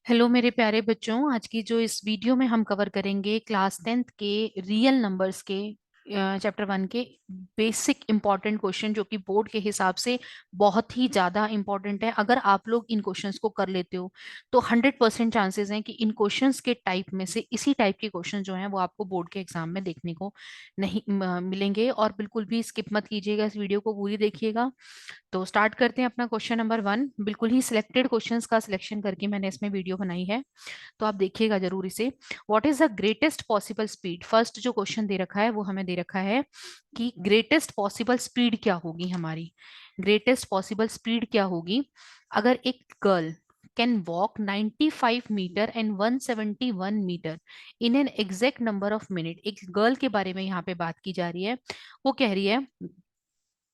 Hello मेरे प्यारे बच्चों, आज की जो इस वीडियो में हम कवर करेंगे क्लास 10th के रियल नंबर्स के चैप्टर 1 के बेसिक इंपॉर्टेंट क्वेश्चन जो कि बोर्ड के हिसाब से बहुत ही ज़्यादा इंपॉर्टेंट है। अगर आप लोग इन क्वेश्चंस को कर लेते हो तो 100% चांसेस हैं कि इन क्वेश्चंस के टाइप में से इसी टाइप के क्वेश्चन जो हैं वो आपको बोर्ड के एग्जाम में देखने को नहीं मिलेंगे। और बिल्कुल भी स्किप मत कीजिएगा, इस वीडियो को पूरी देखिएगा। तो स्टार्ट करते हैं अपना क्वेश्चन नंबर 1। बिल्कुल ही सिलेक्टेड क्वेश्चंस का सिलेक्शन करके मैंने इसमें वीडियो बनाई है, तो आप देखिएगा जरूर इसे। What is the greatest possible speed? First जो क्वेश्चन दे रखा है वो हमें दे रखा है कि ग्रेटेस्ट पॉसिबल स्पीड क्या होगी हमारी। ग्रेटेस्ट पॉसिबल स्पीड क्या होगी अगर एक girl can walk 95 metre and 171 metre in an exact number of minute. एक गर्ल के बारे में यहाँ पे बात की जा रही है। वो कह रही है,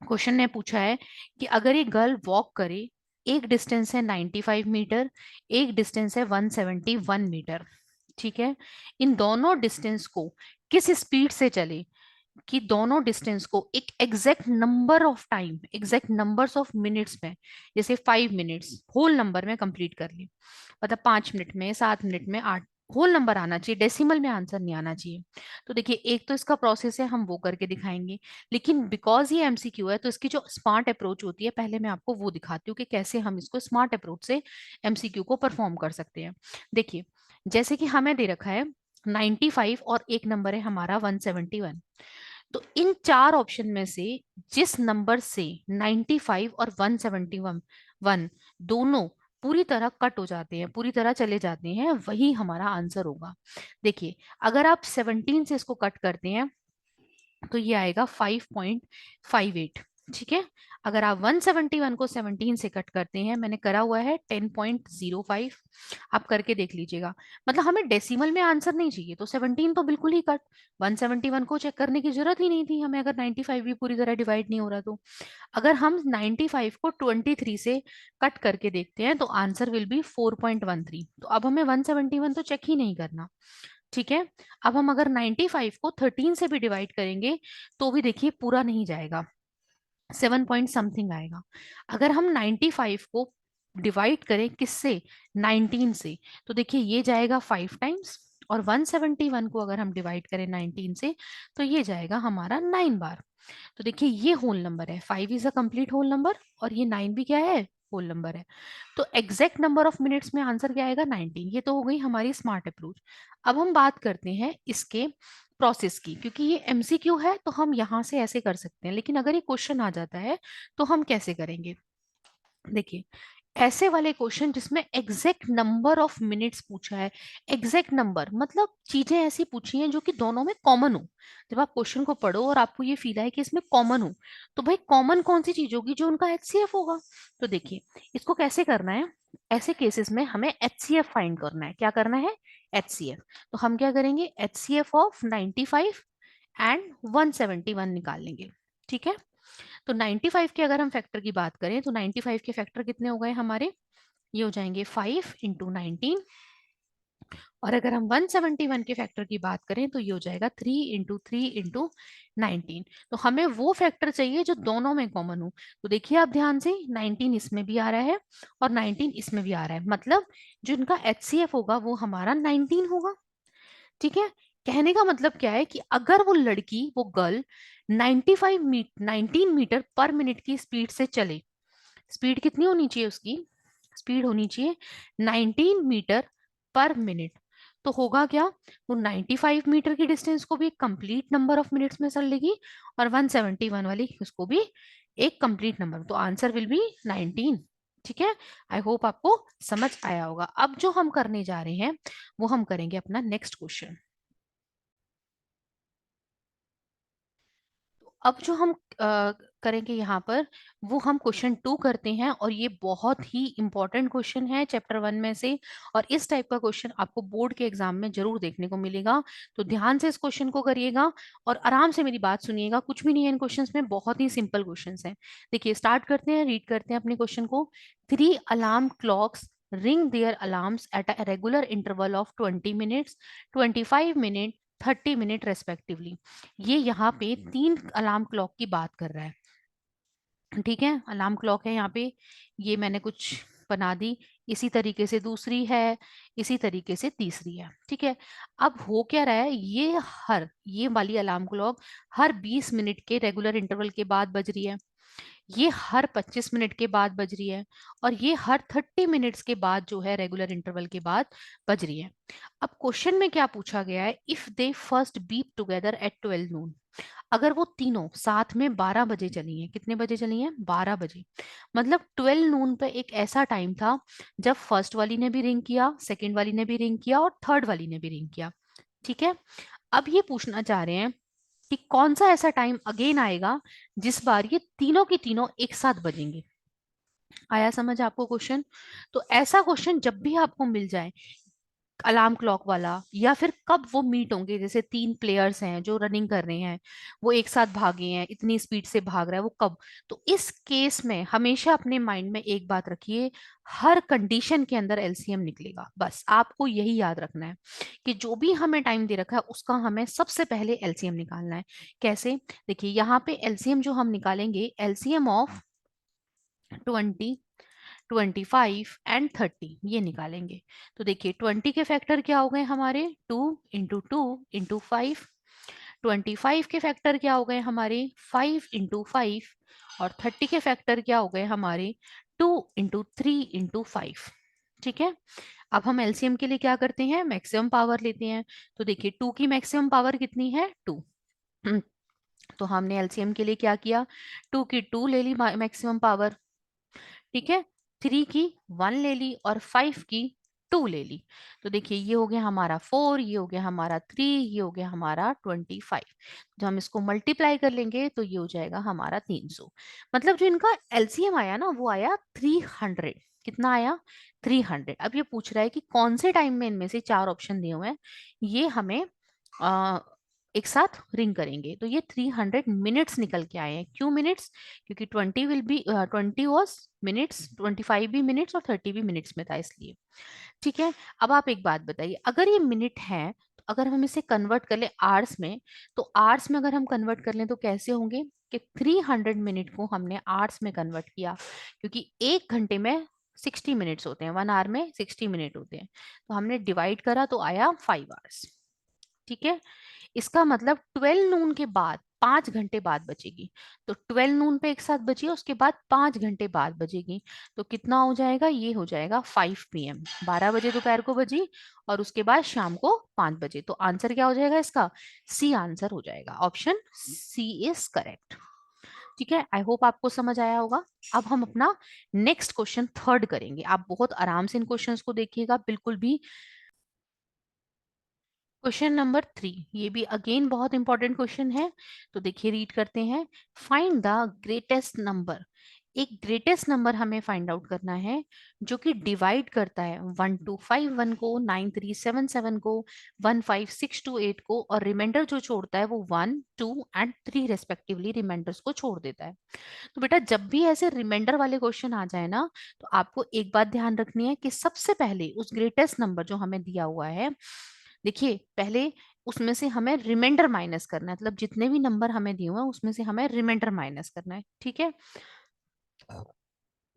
क्वेश्चन ने पूछा है कि अगर एक गर्ल वॉक करे, एक डिस्टेंस है 95 मीटर, एक डिस्टेंस है 171 मीटर, ठीक है। इन दोनों डिस्टेंस को किस स्पीड से चले कि दोनों डिस्टेंस को एक exact number of time, exact numbers of minutes में, जैसे 5 मिनट्स होल नंबर में कंप्लीट कर ले। मतलब 5 मिनट में, 7 मिनट में, 8, होल नंबर आना चाहिए, डेसिमल में आंसर नहीं आना चाहिए। तो देखिए, एक तो इसका प्रोसेस है, हम वो करके दिखाएंगे। लेकिन बिकॉज ये एमसीक्यू है तो इसकी जो स्मार्ट अप्रोच होती है, पहले मैं आपको वो दिखाती हूँ कि कैसे हम इसको स्मार्ट अप्रोच से एमसीक्यू को परफॉर्म कर सकते हैं। देखिए, जैसे कि हमें दे रखा है 95 और एक नंबर है हमारा 171। तो इन चार ऑप्शन में से जिस नंबर से 95 और 171 दोनों पूरी तरह कट हो जाते हैं, पूरी तरह चले जाते हैं, वही हमारा आंसर होगा। देखिए, अगर आप 17 से इसको कट करते हैं तो ये आएगा 5.58, ठीक है। अगर आप 171 को 17 से कट करते हैं, मैंने करा हुआ है 10.05, आप करके देख लीजिएगा। मतलब हमें डेसिमल में आंसर नहीं चाहिए, तो 17 तो बिल्कुल ही कट, 171 को चेक करने की जरूरत ही नहीं थी हमें, अगर 95 भी पूरी तरह डिवाइड नहीं हो रहा तो। अगर हम 95 को 23 से कट करके देखते हैं तो आंसर विल बी 4.13। तो अब हमें 171 तो चेक ही नहीं करना, ठीक है। अब हम अगर 95 को 13 से भी डिवाइड करेंगे तो भी देखिए पूरा नहीं जाएगा, 7 पॉइंट समथिंग आएगा। अगर हम 95 को डिवाइड करें किससे, 19 से, तो देखिए ये जाएगा 5 टाइम्स। और 171 को अगर हम डिवाइड करें 19 से तो ये जाएगा हमारा 9 बार। तो देखिए ये होल नंबर है, 5 is a complete whole number और ये 9 भी क्या है, होल नंबर है। तो एग्जैक्ट नंबर ऑफ मिनट्स में आंसर क्या आएगा, 19। ये तो हो गई हमारी स्मार्ट अप्रोच। अब हम बात करते हैं इसके प्रोसेस की, क्योंकि ये एमसीक्यू है तो हम यहां से ऐसे कर सकते हैं, लेकिन अगर ये क्वेश्चन आ जाता है तो हम कैसे करेंगे। देखिए, ऐसे वाले क्वेश्चन जिसमें एग्जैक्ट नंबर ऑफ मिनट्स पूछा है, एग्जैक्ट नंबर मतलब चीजें ऐसी पूछी हैं जो कि दोनों में कॉमन हो। जब आप क्वेश्चन को पढ़ो और आपको ये फील आए कि इसमें कॉमन हो, तो भाई कॉमन कौन सी चीज होगी, जो उनका एचसीएफ होगा। तो देखिए, इसको कैसे करना है, ऐसे केसेस में हमें एचसीएफ फाइंड करना है। क्या करना है, एचसीएफ। तो हम क्या करेंगे, एचसीएफ ऑफ 95 एंड 171 निकाल लेंगे, ठीक है। तो 95 के अगर हम फैक्टर की बात करें तो 95 के फैक्टर कितने हो गए हमारे, ये हो जाएंगे 5 × 19। और अगर हम 171 के फैक्टर की बात करें तो ये हो जाएगा 3 × 3 × 19। तो हमें वो फैक्टर चाहिए जो दोनों में कॉमन हो। तो देखिए आप ध्यान से, 19 इसमें भी आ रहा है और 19 इसमें भी आ रहा है, मतलब जो इनका एचसीएफ होगा वो हमारा 19 होगा, ठीक है। कहने का मतलब क्या है कि अगर वो लड़की, वो गर्ल 19 मीटर पर मिनट की स्पीड से चले, स्पीड कितनी होनी चाहिए उसकी, स्पीड होनी चाहिए 19 मीटर पर मिनट, तो होगा क्या, वो 95 मीटर की डिस्टेंस को भी एक कंप्लीट नंबर ऑफ मिनट्स में चल लेगी और 171 वाली उसको भी एक कंप्लीट नंबर, तो आंसर विल बी 19, ठीक है। आई होप आपको समझ आया होगा। अब जो हम करने जा रहे हैं वो हम करेंगे अपना नेक्स्ट क्वेश्चन। अब जो हम करेंगे यहाँ पर, वो हम क्वेश्चन 2 करते हैं, और ये बहुत ही इंपॉर्टेंट क्वेश्चन है चैप्टर 1 में से। और इस टाइप का क्वेश्चन आपको बोर्ड के एग्जाम में जरूर देखने को मिलेगा। तो ध्यान से इस क्वेश्चन को करिएगा और आराम से मेरी बात सुनिएगा, कुछ भी नहीं है इन क्वेश्चंस में, बहुत ही सिंपल क्वेश्चंस हैं। देखिए स्टार्ट करते हैं, रीड करते हैं अपने क्वेश्चन को। 3 alarm clocks ring their alarms at a regular interval of 20 minutes, 25 minutes, 30 minute respectively. ये यहाँ पे 3 अलार्म क्लॉक की बात कर रहा है, ठीक है। अलार्म क्लॉक है यहाँ पे, ये मैंने कुछ बना दी, इसी तरीके से दूसरी है, इसी तरीके से तीसरी है। ठीक है, अब हो क्या रहा है, ये वाली अलार्म क्लॉक हर 20 मिनट के रेगुलर इंटरवल के बाद बज रही है, ये हर 25 मिनट के बाद बज रही है, और ये हर 30 मिनट्स के बाद जो है रेगुलर इंटरवल के बाद बज रही है। अब क्वेश्चन में क्या पूछा गया है, if they first beep together at 12 नून, अगर वो तीनों साथ में 12 बजे चली हैं, कितने बजे चली हैं, 12 बजे, मतलब 12 नून पे एक ऐसा टाइम था जब फर्स्ट वाली ने भी रिंग किया, सेकेंड वाली ने भी रिंग किया, और थर्ड वाली ने भी रिंग किया। ठीक है, अब ये पूछना चाह रहे हैं कि कौन सा ऐसा टाइम अगेन आएगा जिस बार ये तीनों की तीनों एक साथ बजेंगे। आया समझ आपको क्वेश्चन? तो ऐसा क्वेश्चन जब भी आपको मिल जाए अलार्म क्लॉक वाला, या फिर कब वो मीट होंगे, जैसे तीन प्लेयर्स हैं जो रनिंग कर रहे हैं, वो एक साथ भागे हैं, इतनी स्पीड से भाग रहा है, वो कब, तो इस केस में हमेशा अपने माइंड में एक बात रखिए, हर कंडीशन के अंदर एलसीएम निकलेगा। बस आपको यही याद रखना है कि जो भी हमें टाइम दे रखा है उसका हमें सबसे पहले एलसीएम निकालना है। कैसे? देखिए यहाँ पे एलसीएम जो हम निकालेंगे, एलसीएम ऑफ 20, 25 एंड 30 ये निकालेंगे। तो देखिए 20 के फैक्टर क्या हो गए हमारे, 2 इंटू 5, 25 के फैक्टर क्या हो गए हमारे, 5 इंटू 5, और 30 के फैक्टर क्या हो गए हमारे, 2 इंटू 3 इंटू 5। ठीक है, अब हम एलसीएम के लिए क्या करते हैं, मैक्सिमम पावर लेते हैं। तो देखिए 2 की मैक्सिमम पावर कितनी है, 2। तो हमने एलसीएम के लिए क्या किया, 2 की 2 ले ली मैक्सिमम पावर। ठीक है, 3 की 1 ले ली, और 5 की 2 ले ली। तो देखिए ये हो गया हमारा 4, ये हो गया हमारा 3, ये हो गया हमारा 25। जो हम इसको मल्टीप्लाई कर लेंगे तो ये हो जाएगा हमारा 300। मतलब जो इनका एलसीएम आया ना वो आया 300। कितना आया, 300। अब ये पूछ रहा है कि कौन से टाइम में इनमें से चार ऑप्शन दिए हुए हैं ये हमें आ, एक साथ रिंग करेंगे। तो ये 300 मिनट्स निकल के आए हैं। क्यों मिनट्स? क्योंकि 20 वॉज मिनट्स, 25 भी मिनट्स और 30 भी मिनट्स में था, इसलिए। ठीक है, अब आप एक बात बताइए, अगर ये मिनट है तो अगर हम इसे कन्वर्ट कर ले आवर्स में, तो आवर्स में अगर हम कन्वर्ट कर लें तो कैसे होंगे कि 300 मिनट को हमने आवर्स में कन्वर्ट किया, क्योंकि एक घंटे में 60 मिनट्स होते हैं, 1 आवर में 60 मिनट होते हैं, तो हमने डिवाइड करा तो आया 5 आवर्स। ठीक है, इसका मतलब 12 नून के बाद 5 घंटे बाद बचेगी। तो 12 नून पे एक साथ बची है, उसके बाद 5 घंटे बाद बजेगी। तो कितना हो जाएगा, ये हो जाएगा 5 PM, 12 बजे दोपहर को बजी, और उसके बाद शाम को 5 बजे। तो आंसर क्या हो जाएगा इसका, सी आंसर हो जाएगा, ऑप्शन सी इज करेक्ट। ठीक है, आई होप आपको समझ आया होगा। अब हम अपना नेक्स्ट क्वेश्चन थर्ड करेंगे। आप बहुत आराम से इन क्वेश्चंस को देखिएगा, बिल्कुल भी। क्वेश्चन नंबर 3, ये भी अगेन बहुत इंपॉर्टेंट क्वेश्चन है। तो देखिए रीड करते हैं, फाइंड द ग्रेटेस्ट नंबर। एक ग्रेटेस्ट नंबर हमें फाइंड आउट करना है जो कि डिवाइड करता है 1251 को, 9377 को, 15628 को, और रिमाइंडर जो छोड़ता है वो 1, 2 एंड 3 रेस्पेक्टिवली रिमाइंडर्स को छोड़ देता है। तो बेटा जब भी ऐसे रिमाइंडर वाले क्वेश्चन आ जाए ना, तो आपको एक बात ध्यान रखनी है कि सबसे पहले उस ग्रेटेस्ट नंबर जो हमें दिया हुआ है, देखिए पहले उसमें से हमें रिमाइंडर माइनस करना है, मतलब जितने भी नंबर हमें दिए हुए हैं उसमें से हमें रिमाइंडर माइनस करना है। ठीक है,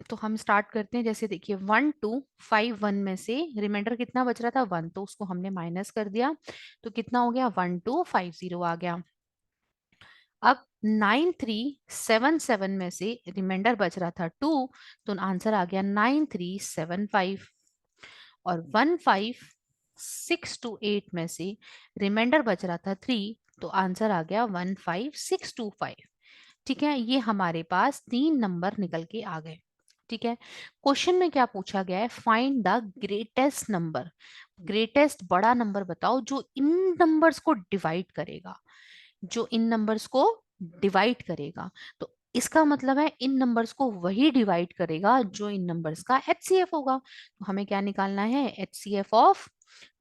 तो हम स्टार्ट करते हैं। जैसे देखिए 1251 में से रिमाइंडर कितना बच रहा था, 1, तो उसको हमने माइनस कर दिया, तो कितना हो गया, 1250 आ गया। अब 9377 में से रिमाइंडर बच रहा था 2, तो आंसर आ गया 9375। और 15628 में से रिमाइंडर बच रहा था 3, तो आंसर आ गया 15625। ठीक है, ये हमारे पास 3 नंबर निकल के आ गए। ठीक है, क्वेश्चन में क्या पूछा गया है, find the greatest number. Greatest बड़ा नंबर बताओ जो इन नंबर्स को डिवाइड करेगा, जो इन नंबर्स को डिवाइड करेगा। तो इसका मतलब है इन नंबर्स को वही डिवाइड करेगा जो इन नंबर्स का एचसीएफ होगा। तो हमें क्या निकालना है, एचसीएफ ऑफ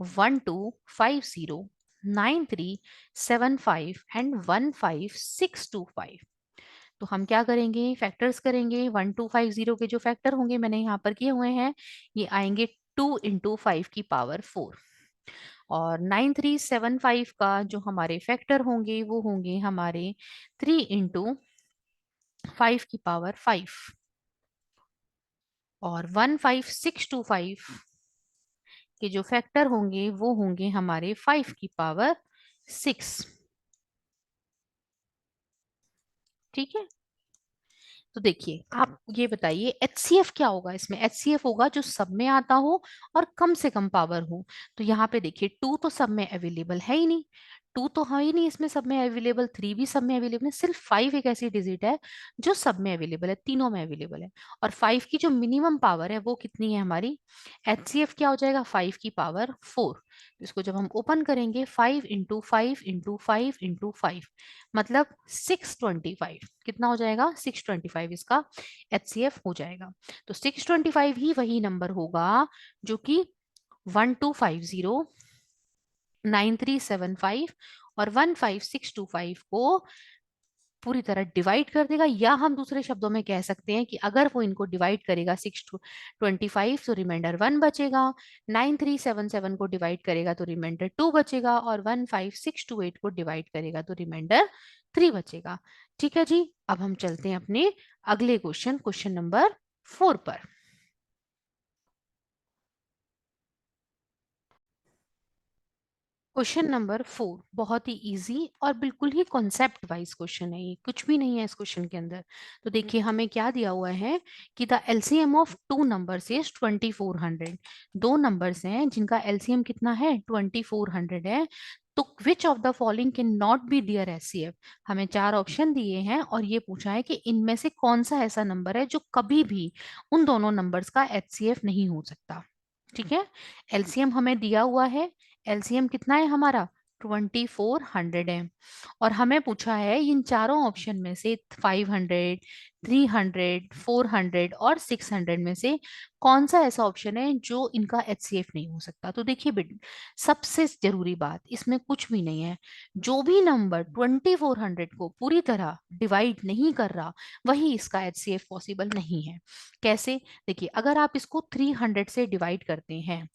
12509375 एंड 15625। तो हम क्या करेंगे, फैक्टर्स करेंगे। 1250 के जो फैक्टर होंगे मैंने यहाँ पर किए हुए हैं, ये आएंगे 2 इंटू 5 की पावर 4, और 9375 का जो हमारे फैक्टर होंगे वो होंगे हमारे 3 इंटू 5 की पावर 5। और 15625 के जो फैक्टर होंगे वो होंगे हमारे 5 की पावर 6। ठीक है, तो देखिए आप ये बताइए एचसीएफ क्या होगा। इसमें एचसीएफ होगा जो सब में आता हो और कम से कम पावर हो। तो यहाँ पे देखिए 2 तो सब में अवेलेबल है ही नहीं, 2 तो है ही नहीं इसमें सब में अवेलेबल, 3 भी सब में अवेलेबल है, सिर्फ 5 एक ऐसी डिजिट है जो सब में अवेलेबल है, तीनों में अवेलेबल है। और 5 की जो मिनिमम पावर है वो कितनी है हमारी, एचसीएफ क्या हो जाएगा 5 की पावर 4। इसको जब हम ओपन करेंगे 5 इंटू 5 इंटू 5 इंटू 5 मतलब 625, कितना हो जाएगा 625 इसका एचसीएफ हो जाएगा। तो 625 ही वही नंबर होगा जो कि 1250 9375 और 15625 को पूरी तरह डिवाइड कर देगा। या हम दूसरे शब्दों में कह सकते हैं कि अगर वो इनको डिवाइड करेगा 625 तो रिमाइंडर 1 बचेगा, 9377 को डिवाइड करेगा तो रिमाइंडर 2 बचेगा, और 15628 को डिवाइड करेगा तो रिमाइंडर 3 बचेगा। ठीक है जी, अब हम चलते हैं अपने अगले क्वेश्चन, क्वेश्चन नंबर 4 पर। क्वेश्चन नंबर 4 बहुत ही इजी और बिल्कुल ही कॉन्सेप्ट वाइज क्वेश्चन है, ये कुछ भी नहीं है इस क्वेश्चन के अंदर। तो देखिए हमें क्या दिया हुआ है कि the LCM of two numbers is 2400। दो नंबर्स हैं जिनका एलसीएम कितना है 2400 है। तो which of the following can not be their HCF. हमें चार ऑप्शन दिए हैं और ये पूछा है कि इनमें से कौन सा ऐसा नंबर है जो कभी भी उन दोनों नंबर्स का एचसीएफ नहीं हो सकता। ठीक है, एलसीएम हमें दिया हुआ है, एलसीएम कितना है हमारा 2400 है। और हमें पूछा है इन चारों ऑप्शन में से 500 300 400 और 600 में से कौन सा ऐसा ऑप्शन है जो इनका एचसीएफ नहीं हो सकता। तो देखिए सबसे जरूरी बात इसमें कुछ भी नहीं है, जो भी नंबर 2400 को पूरी तरह डिवाइड नहीं कर रहा वही इसका एचसीएफ पॉसिबल नहीं है। कैसे, देखिए अगर आप इसको 300 से डिवाइड करते हैं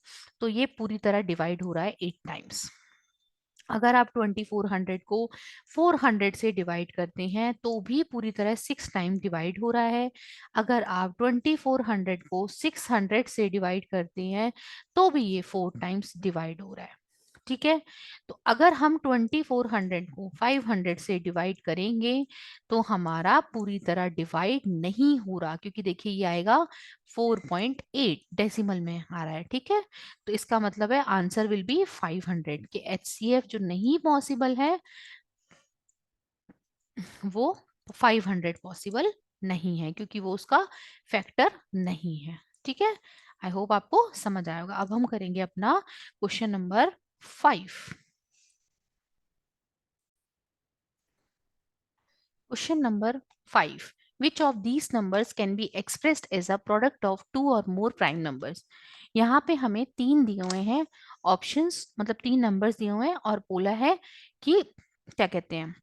तो ये पूरी तरह डिवाइड हो रहा है 8 टाइम्स। अगर आप 2400 को 400 से डिवाइड करते हैं तो भी पूरी तरह 6 टाइम डिवाइड हो रहा है। अगर आप 2400 को 600 से डिवाइड करते हैं तो भी ये 4 टाइम्स डिवाइड हो रहा है। ठीक है, तो अगर हम 2400 को 500 से डिवाइड करेंगे तो हमारा पूरी तरह डिवाइड नहीं हो रहा, क्योंकि देखिए ये आएगा 4.8 डेसिमल में आ रहा है। ठीक है, तो इसका मतलब है आंसर विल बी 500 कि एचसीएफ जो नहीं पॉसिबल है वो 500 पॉसिबल नहीं है, क्योंकि वो उसका फैक्टर नहीं है। ठीक है, आई होप आपको समझ आया होगा। अब हम करेंगे अपना question number 5। Question number 5. Which of these numbers can be expressed as a product of two or more prime numbers? यहाँ पे हमें तीन दिए हुए हैं ऑप्शंस, मतलब तीन नंबर्स दिए हुए हैं और बोला है कि क्या कहते हैं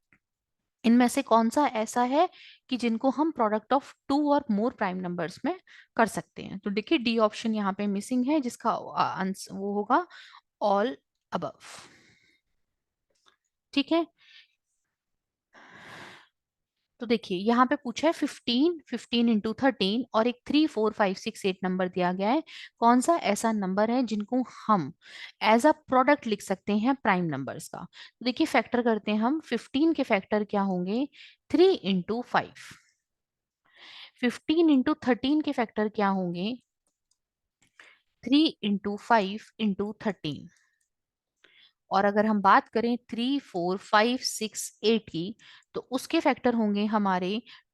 इनमें से कौन सा ऐसा है कि जिनको हम प्रोडक्ट ऑफ टू और मोर प्राइम नंबर्स में कर सकते हैं। तो देखिए डी ऑप्शन यहाँ पे मिसिंग है जिसका आंसर वो होगा ऑल अबव। ठीक है, तो देखिए यहाँ पे पूछा है 15 इंटू 13 और एक 3 4 5 6 8 नंबर दिया गया है। कौन सा ऐसा नंबर है जिनको हम एज अ प्रोडक्ट लिख सकते हैं प्राइम नंबर्स का। तो देखिए फैक्टर करते हैं हम, 15 के फैक्टर क्या होंगे 3 इंटू 5, 15 इंटू 13 के फैक्टर क्या होंगे 3 इंटू 5 इंटू 13। और अगर हम बात करें 3 4 5 6 8 की तो उसके फैक्टर होंगे हमारे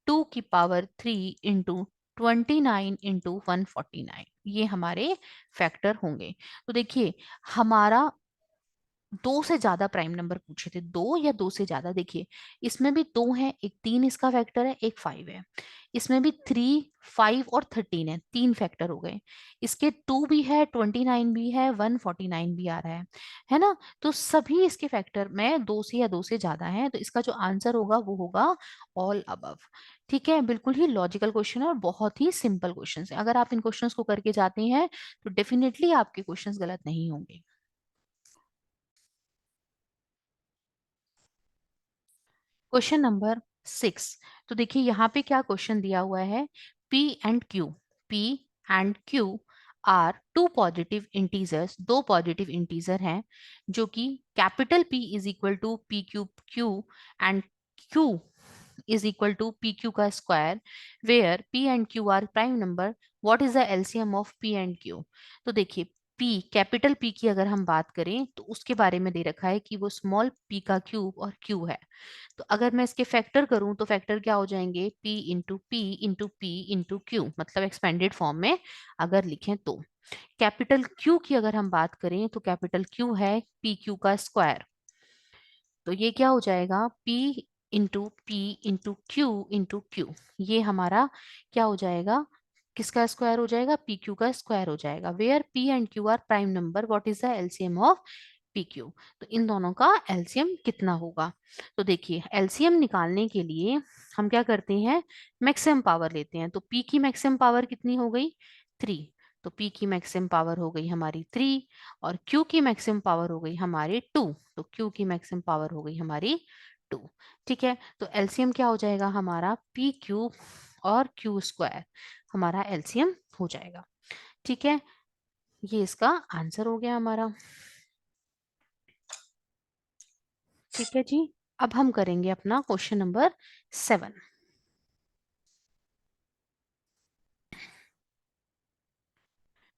2 की पावर 3 इंटू 29 इंटू 149, ये हमारे फैक्टर होंगे। तो देखिए हमारा दो से ज्यादा प्राइम नंबर पूछे थे, दो या दो से ज्यादा। देखिए इसमें भी दो है, एक 3 इसका फैक्टर है, एक 5 है। इसमें भी 3 5 और 13 है, तीन फैक्टर हो गए। इसके 2 भी है, 29 भी है, 149 भी आ रहा है ना। तो सभी इसके फैक्टर में दो से या दो से ज्यादा है, तो इसका जो आंसर होगा वो होगा ऑल अबव। ठीक है, बिल्कुल ही लॉजिकल क्वेश्चन है और बहुत ही सिंपल क्वेश्चन है। अगर आप इन क्वेश्चंस को करके जाते हैं तो डेफिनेटली आपके क्वेश्चंस गलत नहीं होंगे। Question number 6। तो देखिए यहाँ पे क्या क्वेश्चन दिया हुआ है, P and Q, P and Q are two positive integers, दो पॉजिटिव इंटीजर हैं जो कि capital P is equal to P Q Q and Q is equal to PQ का स्क्वायर, where P and Q are prime number, what is the LCM of P and Q? तो देखिए P, capital P की अगर हम बात करें तो उसके बारे में दे रखा है कि वो स्मॉल p का क्यूब और Q है। तो अगर मैं इसके फैक्टर करूं तो फैक्टर क्या हो जाएंगे, P into P into P into Q, मतलब एक्सपेंडेड फॉर्म में अगर लिखें तो। कैपिटल Q की अगर हम बात करें तो कैपिटल Q है पी क्यू का स्क्वायर, तो ये क्या हो जाएगा P into P into Q into Q, ये हमारा क्या हो जाएगा, किसका स्क्वायर हो जाएगा, पी क्यू का स्क्वायर हो जाएगा। Where P and Q are prime number, what is the LCM of P Q? तो इन दोनों का एलसीएम कितना होगा? तो देखिए एलसीएम निकालने के लिए हम क्या करते हैं, मैक्सिमम पावर लेते हैं। तो पी की मैक्सिमम पावर कितनी हो गई, 3। तो पी की मैक्सिमम पावर हो गई हमारी 3 और Q की मैक्सिमम पावर हो गई हमारी 2। तो Q की मैक्सिमम पावर हो गई हमारी 2। ठीक है, तो एलसीएम क्या हो जाएगा हमारा, पी क्यू और क्यू स्क्वायर हमारा एलसीएम हो जाएगा। ठीक है, ये इसका आंसर हो गया हमारा। ठीक है जी, अब हम करेंगे अपना question number 7।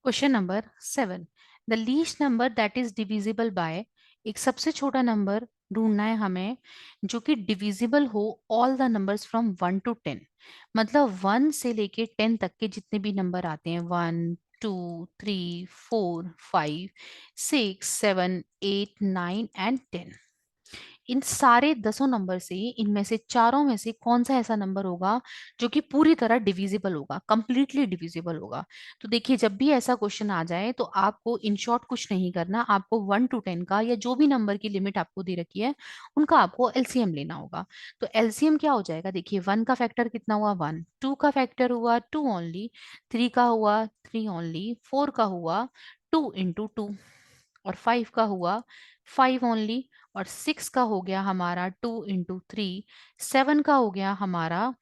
Question number 7, the least number that is divisible by, एक सबसे छोटा नंबर ढूंढना है हमें जो कि डिविजिबल हो all the numbers from 1 to 10, मतलब 1 से लेके 10 तक के जितने भी नंबर आते हैं, 1 2 3 4 5 6 7 8 9 एंड 10, इन सारे 10 नंबर से, इनमें से चारों में से कौन सा ऐसा नंबर होगा जो कि पूरी तरह डिविजिबल होगा, कंप्लीटली डिविजिबल होगा? तो देखिए जब भी ऐसा क्वेश्चन आ जाए तो आपको इन शॉर्ट कुछ नहीं करना, आपको 1 to 10 का या जो भी नंबर की लिमिट आपको दे रखी है उनका आपको एलसीएम लेना होगा। तो एलसीएम क्या हो जाएगा, देखिए 1 का फैक्टर कितना हुआ 1, 2 का फैक्टर हुआ 2 ओनली, 3 का हुआ 3 ओनली, 4 का हुआ 2 into 2 और 5 का हुआ 5 ओनली, और 6 का हो गया हमारा 2 into 3, 7 का हो गया हमारा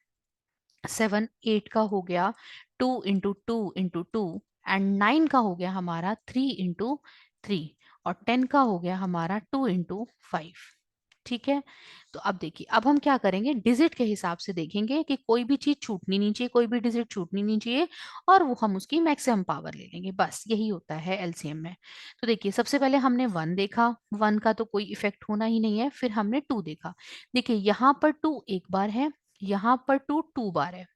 7, 8 का हो गया 2 into 2 into 2 एंड 9 का हो गया हमारा 3 into 3 और 10 का हो गया हमारा 2 into 5। ठीक है, तो अब देखिए अब हम क्या करेंगे, डिजिट के हिसाब से देखेंगे कि कोई भी चीज छूटनी नहीं चाहिए, कोई भी डिजिट छूटनी नहीं चाहिए, और वो हम उसकी मैक्सिमम पावर ले लेंगे, बस यही होता है एलसीएम में। तो देखिए सबसे पहले हमने 1 देखा, 1 का तो कोई इफेक्ट होना ही नहीं है, फिर हमने 2 देखा, देखिए यहाँ पर 2 एक बार है, यहाँ पर 2 2 बार है,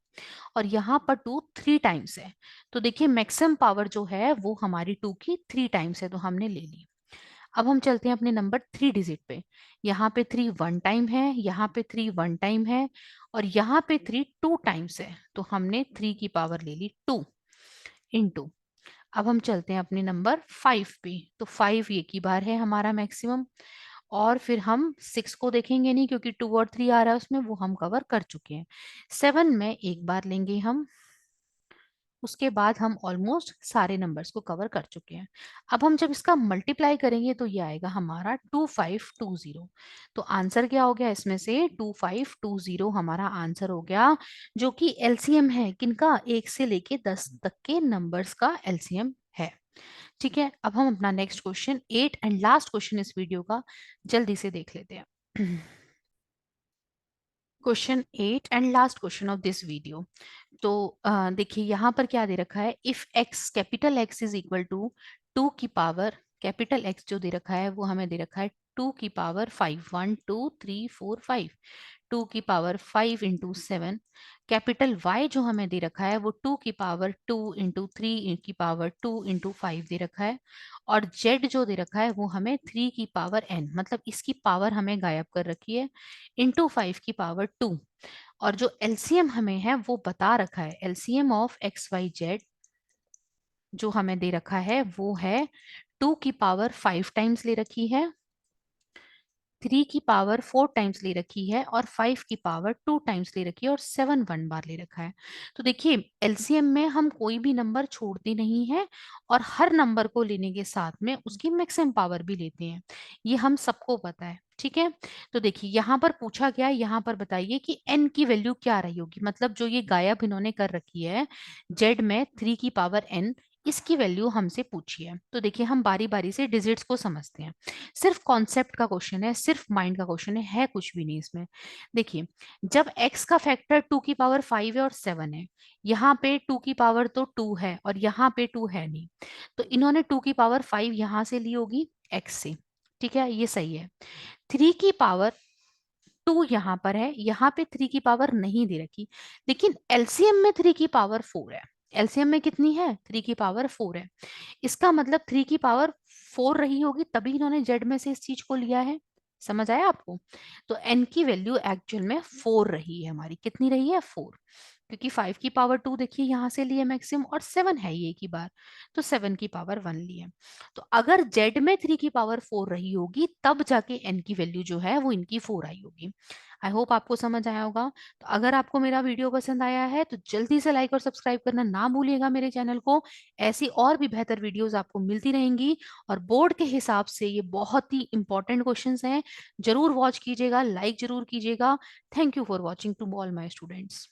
और यहाँ पर 2 3 टाइम्स है। तो देखिए मैक्सिमम पावर जो है वो हमारी 2 की 3 टाइम्स है, तो हमने ले ली। अब हम चलते हैं अपने नंबर 3 डिजिट पे, यहाँ पे 3 1 टाइम है, यहाँ पे 3 1 टाइम है, और यहाँ पे 3 2 टाइम्स है, तो हमने 3 की पावर ले ली 2 इंटू। अब हम चलते हैं अपने नंबर 5 पे, तो 5 ये की बार है हमारा मैक्सिमम, और फिर हम 6 को देखेंगे नहीं क्योंकि 2 और 3 आ रहा है उसमें, वो हम कवर कर चुके हैं। 7 में एक बार लेंगे हम, उसके बाद हम ऑलमोस्ट सारे नंबर्स को कवर कर चुके हैं। अब हम जब इसका मल्टीप्लाई करेंगे तो ये आएगा हमारा 2520। तो आंसर क्या हो गया इसमें से, 2520 हमारा आंसर हो गया, जो कि एलसीएम है किनका, 1 से लेके 10 तक के नंबर्स का एलसीएम है। ठीक है, अब हम अपना next question 8 and last question इस वीडियो का जल्दी से देख लेते हैं। Question 8 and last question of this video. तो देखिए यहाँ पर क्या दे रखा है, if x capital x is equal to 2 की पावर, कैपिटल एक्स जो दे रखा है वो हमें दे रखा है 2 की पावर 5, 1 2 3 4 5, 2 की पावर 5 इंटू 7, कैपिटल वाई जो हमें दे रखा है वो 2 की पावर 2 इंटू 3 की पावर 2 इंटू 5 दे रखा है, और जेड जो दे रखा है वो हमें 3 की पावर एन, मतलब इसकी पावर हमें गायब कर रखी है, इंटू 5 की पावर 2, और जो एलसीएम हमें है वो बता रखा है, LCM of x y z जो हमें दे रखा है वो है 2 की पावर 5 टाइम्स ले रखी है, 3 की पावर 4 टाइम्स ले रखी है और 5 की पावर 2 टाइम्स ले रखी है और 7 1 बार ले रखा है। तो देखिए एलसीएम में हम कोई भी नंबर छोड़ते नहीं है और हर नंबर को लेने के साथ में उसकी मैक्सिमम पावर भी लेते हैं, ये हम सबको पता है। ठीक है, तो देखिए यहाँ पर पूछा गया है, यहाँ पर बताइए कि n की वैल्यू क्या रही होगी, मतलब जो ये गायब इन्होंने कर रखी है z में 3 की पावर n, इसकी वैल्यू हमसे पूछी है। तो देखिए हम बारी बारी से डिजिट्स को समझते हैं, सिर्फ कॉन्सेप्ट का क्वेश्चन है, सिर्फ माइंड का क्वेश्चन है कुछ भी नहीं इसमें। देखिए जब x का फैक्टर 2 की पावर 5 है और 7 है, यहाँ पे 2 की पावर तो 2 है और यहाँ पे 2 है नहीं, तो इन्होंने 2 की पावर 5 यहाँ से ली होगी x से। ठीक है, ये सही है। 3 की पावर 2 यहाँ पर है, यहाँ पे 3 की पावर नहीं दे रखी, लेकिन एलसीएम में 3 की पावर 4 है। एलसीएम में कितनी है? 3 की पावर 4 है। इसका मतलब 3 की पावर 4 रही होगी, तभी इन्होंने जेड में से इस चीज को लिया है। समझ आया आपको? तो एन की वैल्यू एक्चुअल में 4 रही है हमारी। कितनी रही है? 4, क्योंकि 5 की पावर 2 देखिए यहाँ से लिए मैक्सिमम, और 7 है ये की बार, तो 7 की पावर 1 लिए। तो अगर जेड में 3 की पावर 4 रही होगी, तब जाके एन की वैल्यू जो है वो इनकी 4 आई होगी। आई होप आपको समझ आया होगा। तो अगर आपको मेरा वीडियो पसंद आया है तो जल्दी से लाइक और सब्सक्राइब करना ना भूलिएगा मेरे चैनल को। ऐसी और भी बेहतर वीडियोस आपको मिलती रहेंगी, और बोर्ड के हिसाब से ये बहुत ही इंपॉर्टेंट क्वेश्चंस हैं, जरूर वॉच कीजिएगा, लाइक जरूर कीजिएगा। Thank you for watching to all my students.